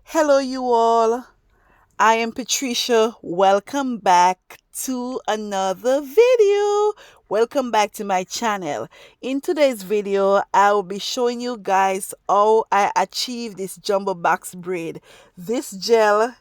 Hello, you all. I am Patricia. Welcome back to another video. Welcome back to my channel. In today's video, I will be showing you guys how I achieved this jumbo box braid. This gel,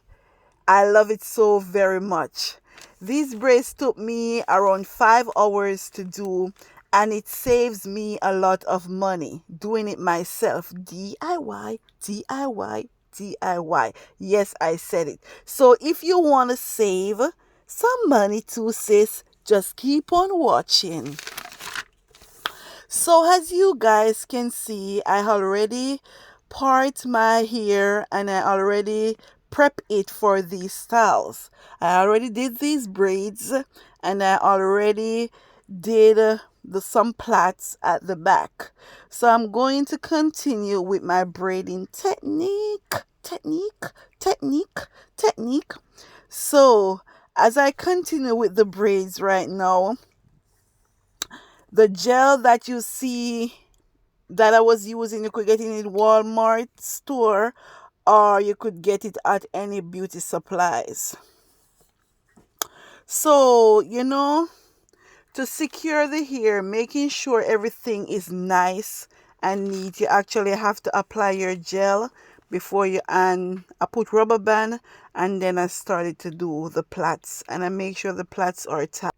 I love it so very much. These braids took me around 5 hours to do, and it saves me a lot of money doing it myself. DIY, DIY, DIY. Yes, I said it. So if you want to save some money too, sis, just keep on watching. So as you guys can see, I already part my hair and I already prep it for these styles. I already did these braids and I already did the some plaits at the back. So I'm going to continue with my braiding technique. So as I continue with the braids right now, the gel that you see that I was using, you could get it in Walmart store or you could get it at any beauty supplies. So, to secure the hair, making sure everything is nice and neat, you actually have to apply your gel before you, and I put rubber band, and then I started to do the plaits, and I make sure the plaits are tight.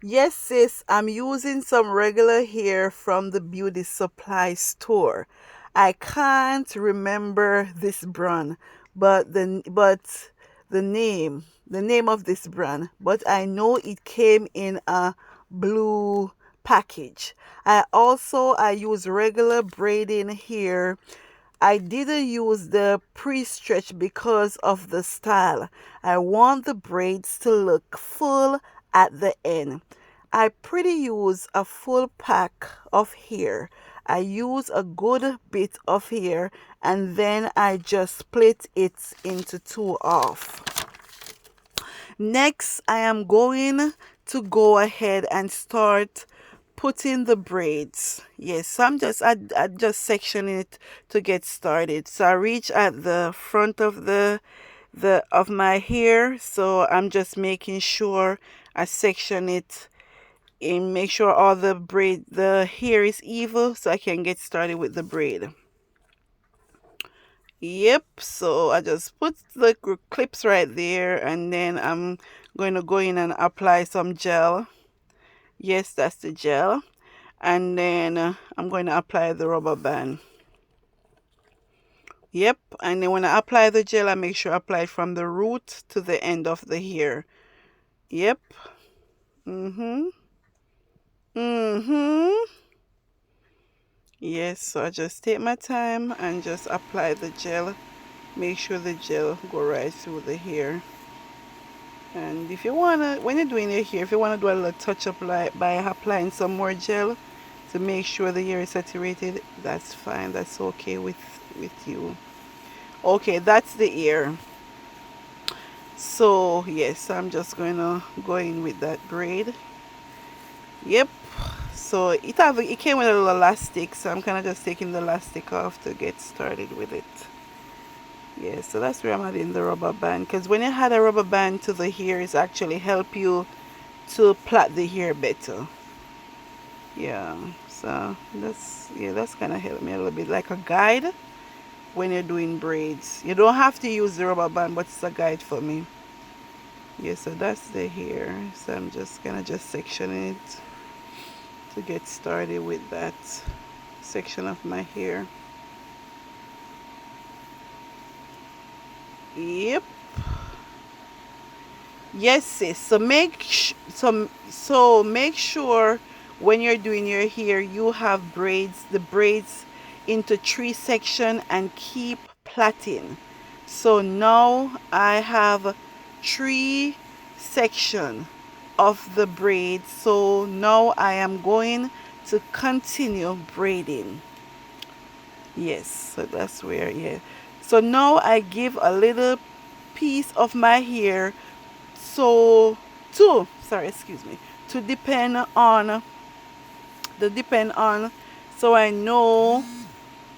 Yes, sis, I'm using some regular hair from the beauty supply store. I can't remember this brand, but the name of this brand, but I know it came in a blue package. I use regular braiding here. I didn't use the pre-stretch because of the style. I want the braids to look full at the end. I pretty use a full pack of hair. I use a good bit of hair and then I just split it into two off. Next, I am going to go ahead and start putting the braids. Yes, so I just sectioning it to get started. So I reach at the front of the of my hair, so I'm just making sure I section it and make sure all the hair is even so I can get started with the braid. Yep, so I just put the clips right there and then I'm going to go in and apply some gel. Yes, that's the gel. And then I'm going to apply the rubber band. Yep, and then when I apply the gel, I make sure I apply from the root to the end of the hair. Yep. Mm-hmm. Mm-hmm. Yes, so I just take my time and just apply the gel. Make sure the gel go right through the hair. And if you wanna, when you're doing your hair, if you wanna do a little touch up like by applying some more gel to make sure the hair is saturated, that's fine. That's okay with you. Okay, that's the ear. So yes, I'm just going to go in with that braid. Yep. So it came with a little elastic, so I'm kind of just taking the elastic off to get started with it. Yeah, so that's where I'm adding the rubber band, because when you add a rubber band to the hair, it's actually help you to plait the hair better. Yeah, so that's kind of help me a little bit like a guide when you're doing braids. You don't have to use the rubber band, but it's a guide for me. Yeah, so that's the hair. So I'm just gonna just section it to get started with that section of my hair. Yep. Yes, sis. So make sure when you're doing your hair, you have the braids into three section and keep plaiting. So now I have three section of the braids. So now I am going to continue braiding. Yes, so that's where, yeah. So now I give a little piece of my hair so excuse me, to depend on so I know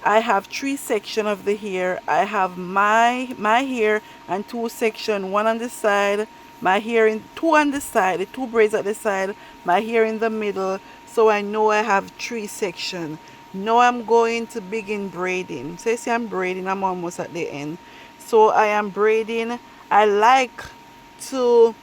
I have 3 sections of the hair. I have my hair and 2 sections, one on the side, my hair in two on the side, the 2 braids at the side, my hair in the middle. So I know I have 3 sections. Now I'm going to begin braiding. So you see I'm braiding, I'm almost at the end. So I am braiding. I like to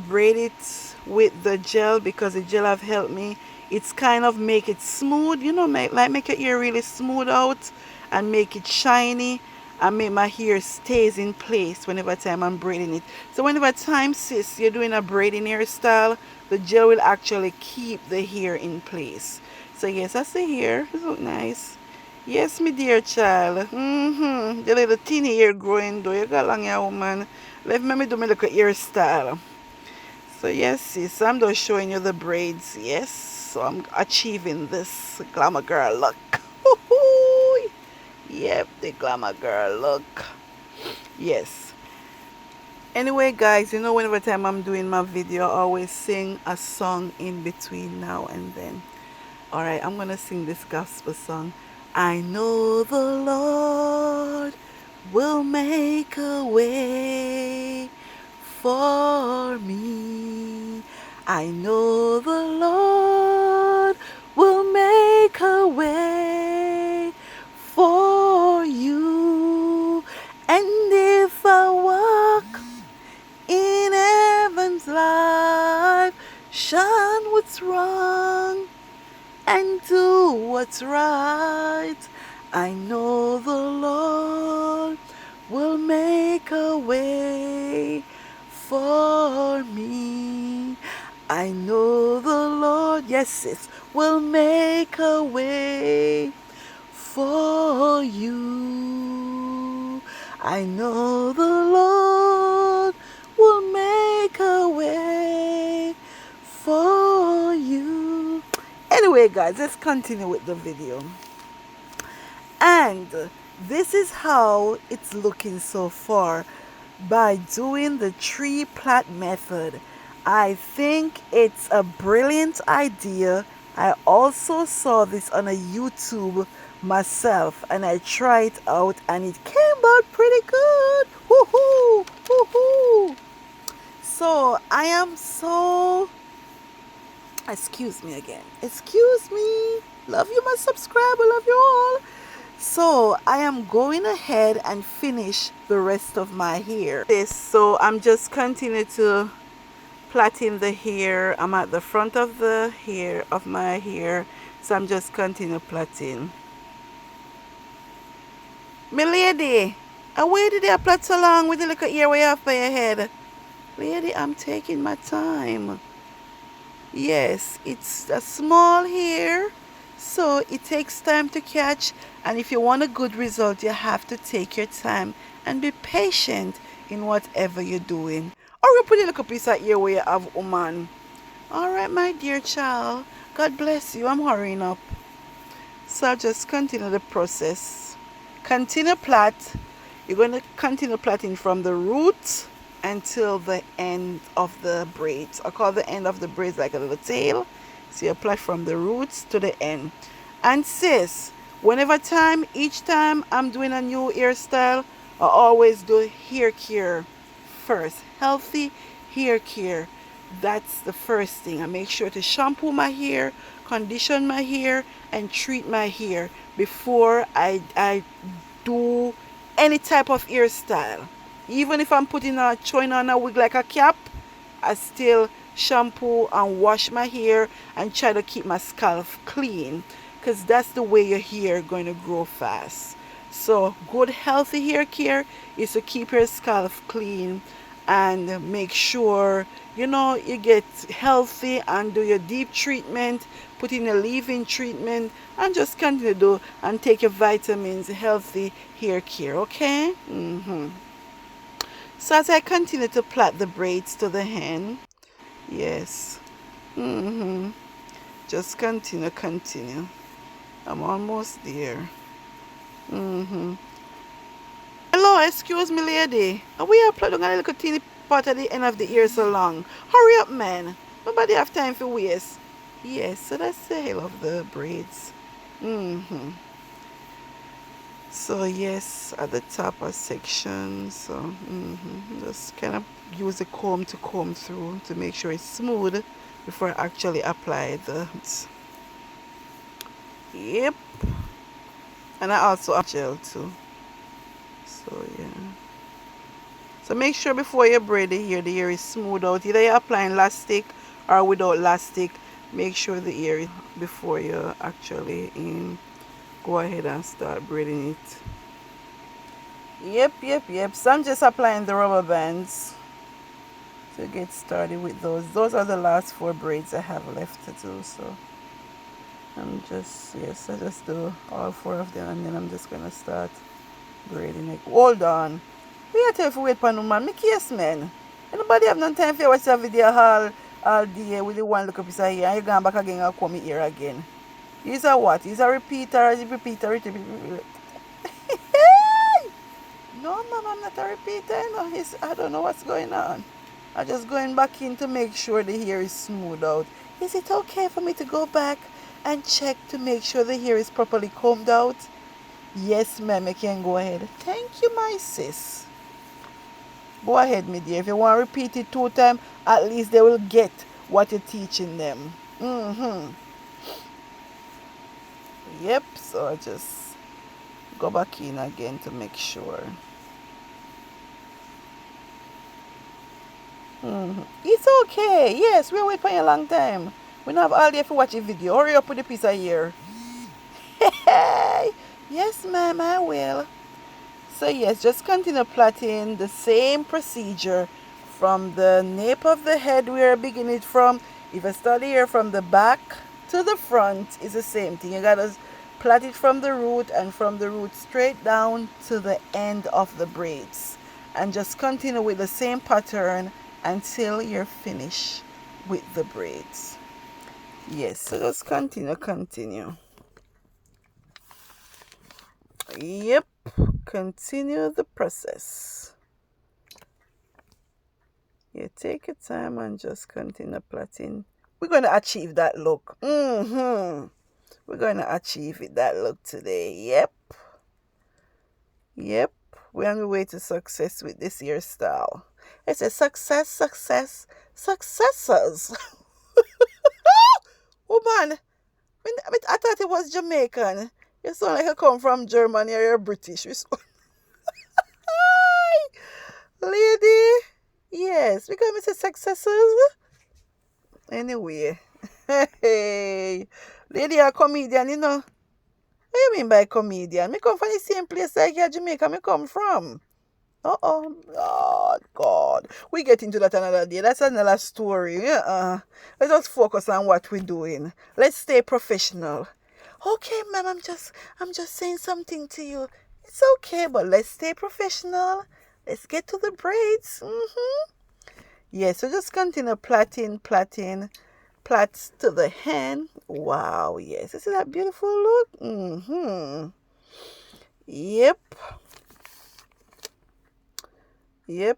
braid it with the gel because the gel have helped me. It's kind of make it smooth, you know, make your hair really smooth out and make it shiny and make my hair stays in place whenever time I'm braiding it. So whenever time, sis, you're doing a braiding hairstyle, the gel will actually keep the hair in place. So yes, that's the hair. It look nice. Yes, my dear child. The little teeny hair growing though. You got long hair, woman. Let me do my little hairstyle. So yes, sis, I'm just showing you the braids. Yes, so I'm achieving this glamour girl look. Yep, the glamour girl look. Yes. Anyway, guys, you know, whenever time I'm doing my video, I always sing a song in between now and then. All right, I'm gonna sing this gospel song. I know the Lord will make a way for me. I know the Lord will make a way for you. And if I walk in heaven's light, shun what's wrong and do what's right, I know the Lord will make a way for me. I know the Lord, yes, sis, will make a way for you. I know the Lord will make a way for you. Anyway, guys, let's continue with the video. And this is how it's looking so far by doing the 3-plait method. I think it's a brilliant idea. I also saw this on a YouTube myself and I tried it out and it came out pretty good. Woohoo! Woohoo! So I am so, excuse me again, excuse me, love you my subscriber, love you all. So I am going ahead and finish the rest of my hair. So I'm just continuing to plaiting the hair. I'm at the front of the hair of my hair, so I'm just continue plaiting. My lady, where did you plait so long with the little hair way off by your head? Lady, I'm taking my time. Yes, it's a small hair, so it takes time to catch, and if you want a good result, you have to take your time and be patient in whatever you're doing. Or you put a little piece of hair where you have, woman. All right, my dear child, God bless you. I'm hurrying up. So I'll just continue the process. Continue plait. You're going to continue plaiting from the root until the end of the braids. I call the end of the braids like a little tail. So you apply from the roots to the end. And sis, each time I'm doing a new hairstyle, I always do hair care first. Healthy hair care. That's the first thing. I make sure to shampoo my hair, condition my hair, and treat my hair before I do any type of hairstyle. Even if I'm throwing on a wig like a cap, I still shampoo and wash my hair and try to keep my scalp clean, because that's the way your hair going to grow fast. So good healthy hair care is to keep your scalp clean and make sure you get healthy and do your deep treatment, put in a leave-in treatment, and just continue to do and take your vitamins, healthy hair care. Okay. So as I continue to plait the braids to the end, yes, just continue. I'm almost there. Hello, excuse me, lady. We are plaiting a little teeny part at the end of the ear so long. Hurry up, man. Nobody have time for waste. Yes, so that's the hell of the braids. So yes, at the top of section, so just kind of use a comb to comb through to make sure it's smooth before I actually apply the, yep. And I also add gel too. So yeah. So make sure before you braid the hair is smooth out. Either you're applying elastic or without elastic. Make sure the hair is before you actually go ahead and start braiding it. Yep. So I'm just applying the rubber bands to get started with those. Those are the last 4 braids I have left to do. So I'm just, yes, I just do all 4 of them and then I'm just going to start braiding it. Hold on. We have to wait for no man. Me case man. Anybody have no time for watch a video all day with the one look up his hair and you going back again and come here again. He's a what? He's a repeater, is he repeater? No, ma'am, I'm not a repeater. No, I don't know what's going on. I'm just going back in to make sure the hair is smooth out. Is it okay for me to go back and check to make sure the hair is properly combed out? Yes, ma'am, you can go ahead. Thank you, my sis. Go ahead, my dear. If you want to repeat it 2 times, at least they will get what you're teaching them. Yep, so I just go back in again to make sure. It's okay. Yes, we wait for a long time. We don't have all day to watch a video. Hurry up with the piece of hair. Hey, yes, ma'am, I will. So yes, just continue plaiting the same procedure from the nape of the head where I begin it from. If I start here from the back to the front, it's the same thing. You gotta plait it from the root and from the root straight down to the end of the braids. And just continue with the same pattern until you're finished with the braids. Yes, so just continue. Yep, continue the process. You take your time and just continue plaiting. We're going to achieve that look. We're going to achieve it, that look today. Yep. We're on the way to success with this hairstyle. It's a successors. Woman, I thought it was Jamaican. You sound like you come from Germany or you're British. Lady, yes, because it's a successors. Anyway, hey, lady, a comedian, you know. What you mean by comedian? Me come from the same place like here, Jamaica. Me come from. God. We get into that another day. That's another story. Let's just focus on what we're doing. Let's stay professional. Okay, ma'am, I'm just saying something to you. It's okay, but let's stay professional. Let's get to the braids. Yeah, so just continue plaiting, plaits to the hand. Wow, yes. This is that beautiful look. Yep,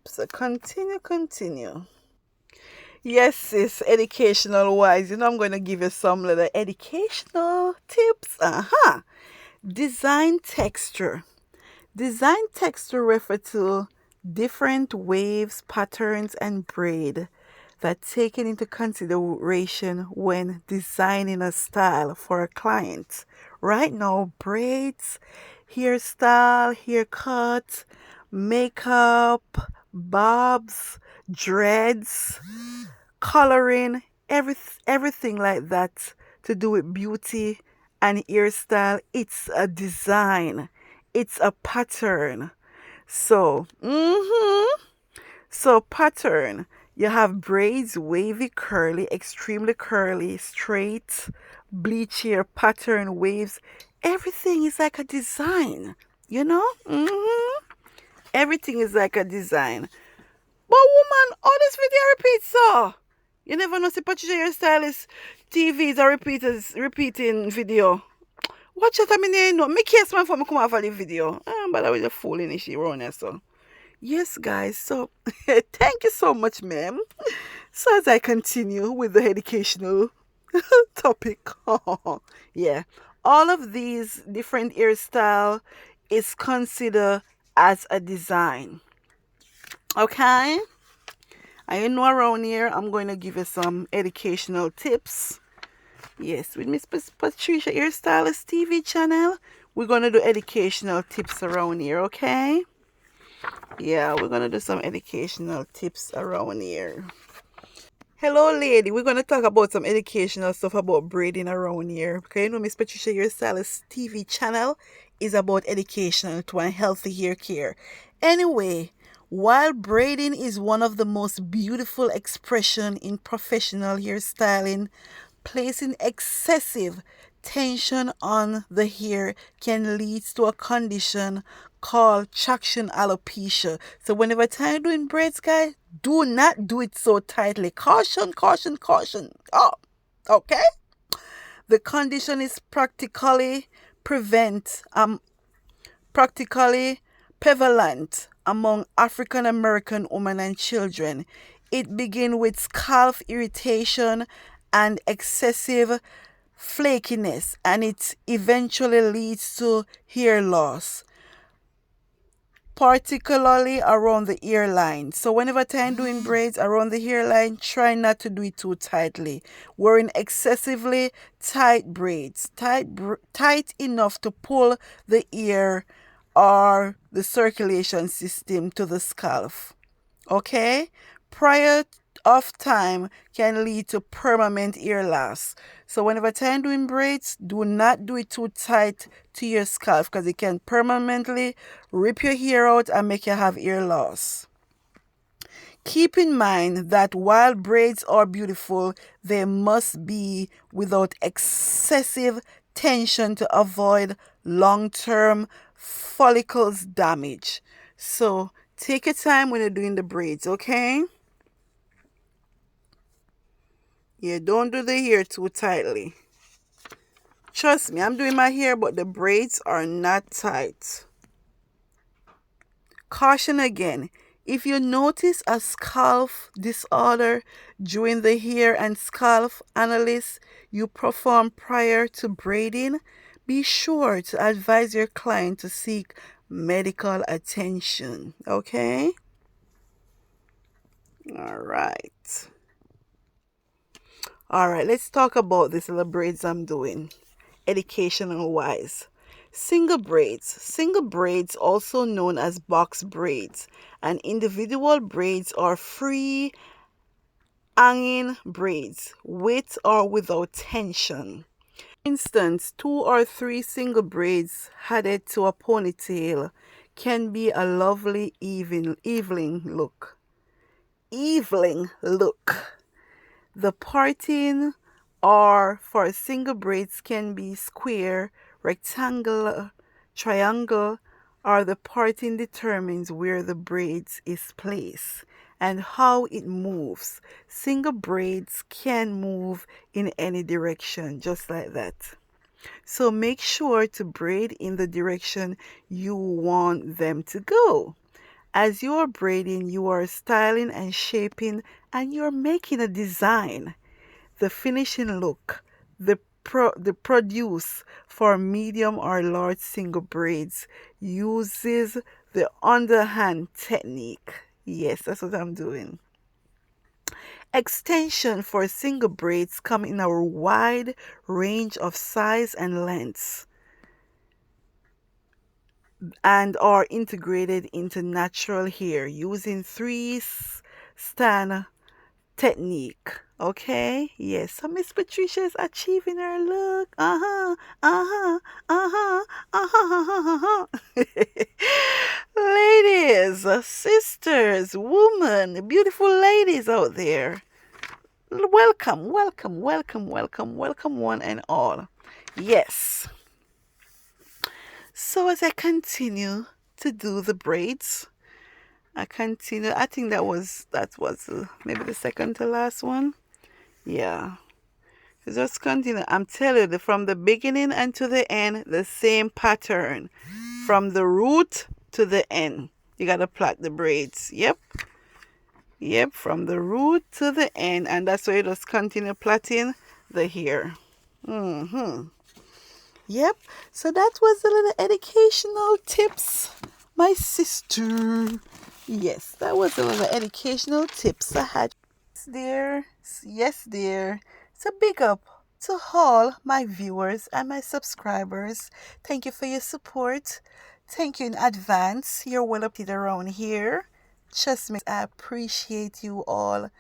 so continue. Yes, sis, educational wise, I'm going to give you some little educational tips. Design texture. Design texture refer to different waves, patterns, and braid that taken into consideration when designing a style for a client. Right now, braids, hairstyle, haircut, makeup, bobs, dreads, coloring, everything like that to do with beauty and hairstyle. It's a design. It's a pattern. So, so pattern. You have braids, wavy, curly, extremely curly, straight, bleach hair, pattern, waves. Everything is like a design, you know? Everything is like a design. But woman, all this video repeats so. You never know see Patricia hairstylist TVs are repeating video. Watch it, I mean, you know. Me case man for me come off of the video. But I was a fool in she run here, so. Yes, guys. So, thank you so much, ma'am. So, as I continue with the educational topic, yeah, all of these different hairstyle is considered as a design. Okay? And you know, around here, I'm going to give you some educational tips. Yes, with Miss Patricia Hairstylist TV channel, we're going to do educational tips around here, okay? Yeah, we're going to do some educational tips around here. Hello, lady. We're going to talk about some educational stuff about braiding around here. Because you know, Miss Patricia Hairstylist TV channel is about education to a healthy hair care. Anyway, while braiding is one of the most beautiful expression in professional hairstyling, placing excessive tension on the hair can lead to a condition called traction alopecia. So whenever time doing braids, guys, do not do it so tightly. Caution, caution, caution. Oh, okay. The condition is practically prevalent among African American women and children. It begins with scalp irritation and excessive flakiness, and it eventually leads to hair loss, particularly around the hairline. So whenever time doing braids around the hairline, try not to do it too tightly. Wearing excessively tight braids, tight enough to pull the ear or the circulation system to the scalp. Okay? Prior of time can lead to permanent ear loss. So whenever time doing braids, do not do it too tight to your scalp because it can permanently rip your hair out and make you have ear loss. Keep in mind that while braids are beautiful, they must be without excessive tension to avoid long-term follicles damage. So take your time when you're doing the braids, okay? Yeah, don't do the hair too tightly. Trust me, I'm doing my hair, but the braids are not tight. Caution again. If you notice a scalp disorder during the hair and scalp analysis you perform prior to braiding, be sure to advise your client to seek medical attention. Okay? All right. All right, let's talk about these little braids I'm doing, educational wise. Single braids. Single braids, also known as box braids, and individual braids are free hanging braids with or without tension. For instance, 2 or 3 single braids added to a ponytail can be a lovely evening look. Evening look. The parting or for single braids can be square, rectangular, triangle, or the parting determines where the braids is placed and how it moves. Single braids can move in any direction, just like that. So make sure to braid in the direction you want them to go. As you are braiding, you are styling and shaping, and you're making a design. The finishing look, the produce for medium or large single braids uses the underhand technique. Yes, that's what I'm doing. Extension for single braids come in a wide range of size and lengths and are integrated into natural hair using three-strand technique. Okay, yes, so Miss Patricia is achieving her look. Ladies, sisters, women, beautiful ladies out there, welcome, welcome, welcome, welcome, welcome, one and all. Yes, so as I continue to do the braids, I continue. I think that was maybe the second to last one. Yeah. Just continue. I'm telling you, from the beginning and to the end, the same pattern. From the root to the end. You gotta plait the braids. Yep. Yep. From the root to the end. And that's why you just continue plaiting the hair. Yep, so that was the little educational tips, my sister. Yes, that was a little educational tips I had. Dear, yes, dear. So big up to all my viewers and my subscribers. Thank you for your support. Thank you in advance. You're well up around here. Trust me, I appreciate you all,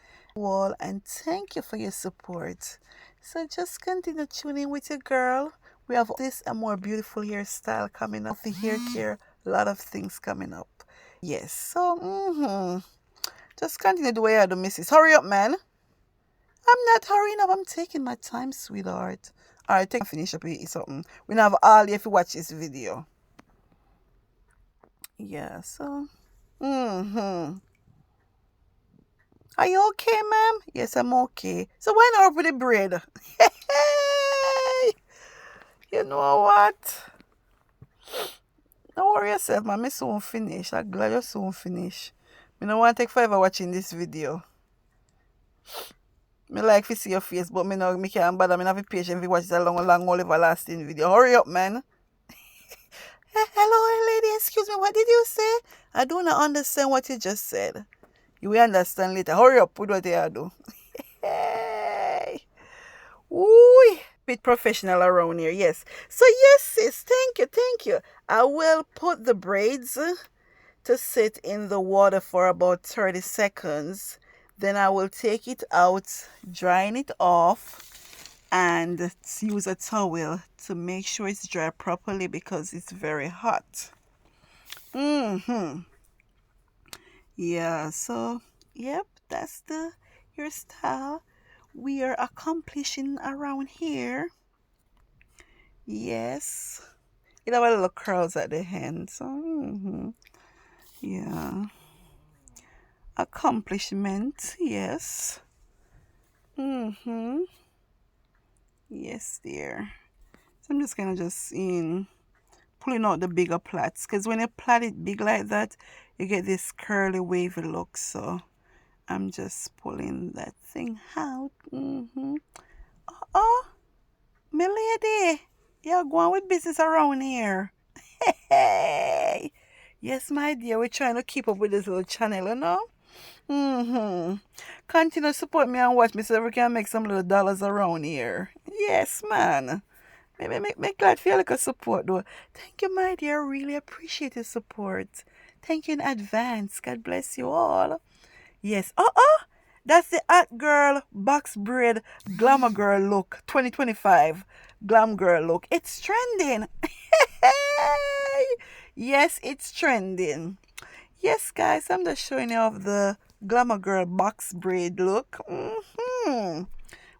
and thank you for your support. So just continue tuning with your girl. We have this and more beautiful hairstyle coming up. The hair care, a lot of things coming up. Yes, so just continue the way I do, missus. Hurry up, man. I'm not hurrying up. I'm taking my time, sweetheart. All right, take finish up eat something. We now have all you if you watch this video. Yeah, so. Are you okay, ma'am? Yes, I'm okay. So why not over the bread? Hey, you know what? Don't worry yourself, man. Me soon finish. I'm glad you soon finish. Me don't want to take forever watching this video. Me like to see your face, but me can't bother. Me not be patient if you watch this long everlasting video. Hurry up, man. Hello, lady. Excuse me. What did you say? I do not understand what you just said. You will understand later. Hurry up with what you do. Hey. Ooh. Bit professional around here. Yes. So yes, sis. Thank you. Thank you. I will put the braids to sit in the water for about 30 seconds. Then I will take it out, drying it off, and use a towel to make sure it's dry properly because it's very hot. Yeah, so, yep, that's the hairstyle we are accomplishing around here. Yes. It have a little curls at the end, so, yeah. Accomplishment, yes. Yes, dear. So I'm just gonna pulling out the bigger plaits, because when you plait it big like that, you get this curly wavy look. So I'm just pulling that thing out. Oh, my lady, you're going with business around here. Hey, yes, my dear, we're trying to keep up with this little channel, you know. Continue to support me and watch me so we can make some little dollars around here. Yes, man. Make glad feel like a support though. Thank you, my dear. I really appreciate your support. Thank you in advance. God bless you all. Yes. That's the Hot Girl Box Braid Glamour Girl look 2025. Glam Girl look. It's trending. Yes, it's trending. Yes, guys, I'm just showing you off the Glamour Girl box braid look. We're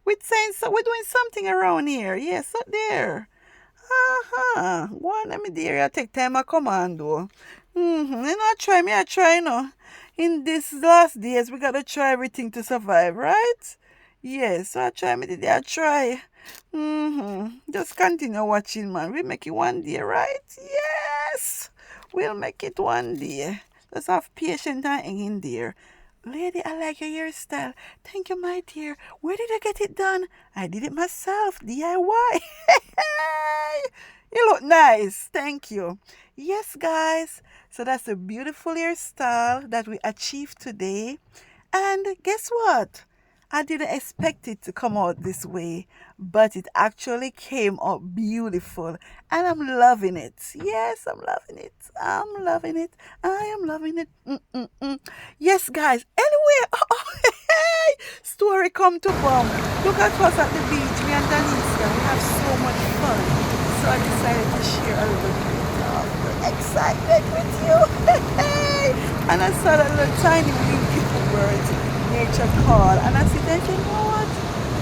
doing something around here. Yes, up there. Go on, let me dear. I take time I commando. I try, no. In these last days, we gotta try everything to survive, right? Yes, so I try me today. I try. Just continue watching, man. We make it one day, right? Yes, we'll make it one day. Just have patience and hang in there. Lady, I like your hairstyle. Thank you, my dear. Where did I get it done? I did it myself. DIY. You look nice. Thank you. Yes, guys. So that's a beautiful hairstyle that we achieved today. And guess what? I didn't expect it to come out this way, but it actually came out beautiful. And I'm loving it. Yes, I'm loving it. I'm loving it. I am loving it. Yes, guys. Anyway, story come to bomb. Look at us at the beach. Me and Danica, we have so much fun. So I decided to share a little bit of the excitement with you. And I saw that little tiny winged people bird, nature call. And I said, you know what?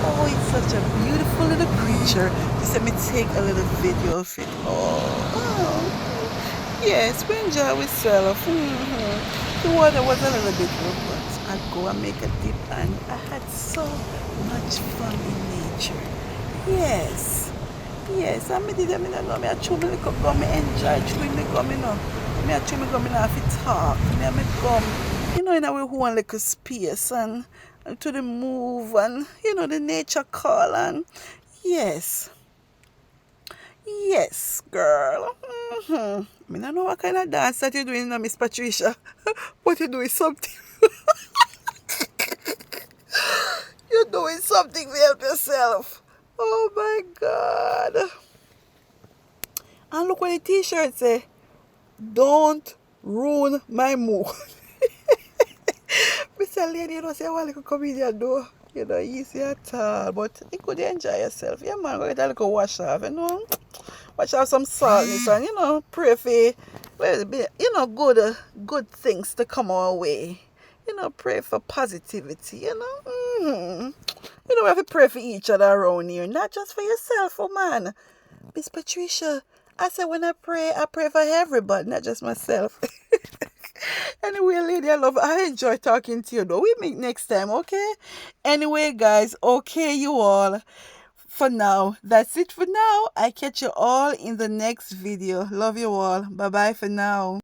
Oh, it's such a beautiful little creature. Just let me take a little video of it. Oh. Yes, we enjoy ourselves. The water was a little bit rough, but I'd go and make a dip, and I had so much fun in nature. Yes. Yes, I did them, I chew me go, me enjoy chewing me gum, I chew me gum, have to talk. Me gum, in a way who want like a space and to the move and, the nature call and, yes. Yes, girl. Mm-hmm. I don't know what kind of dance that you're doing now, Miss Patricia. But you're doing something. You're doing something to help yourself. Oh my God. And look what the t-shirt say. Don't ruin my mood. Mr. Lady, you know, say, well, you could comedian do. You know, easy at all. But you could enjoy yourself. Yeah, man, go get a little wash off, you know. Wash off some saltness and, you know, pray for, well, you know, good things to come our way. You know, pray for positivity, you know. You know, we have to pray for each other around here, not just for yourself, oh man. Miss Patricia, I said when I pray for everybody, not just myself. Anyway, lady, I enjoy talking to you though. We meet next time, okay? Anyway, guys, okay, you all. For now, that's it for now. I catch you all in the next video. Love you all. Bye bye for now.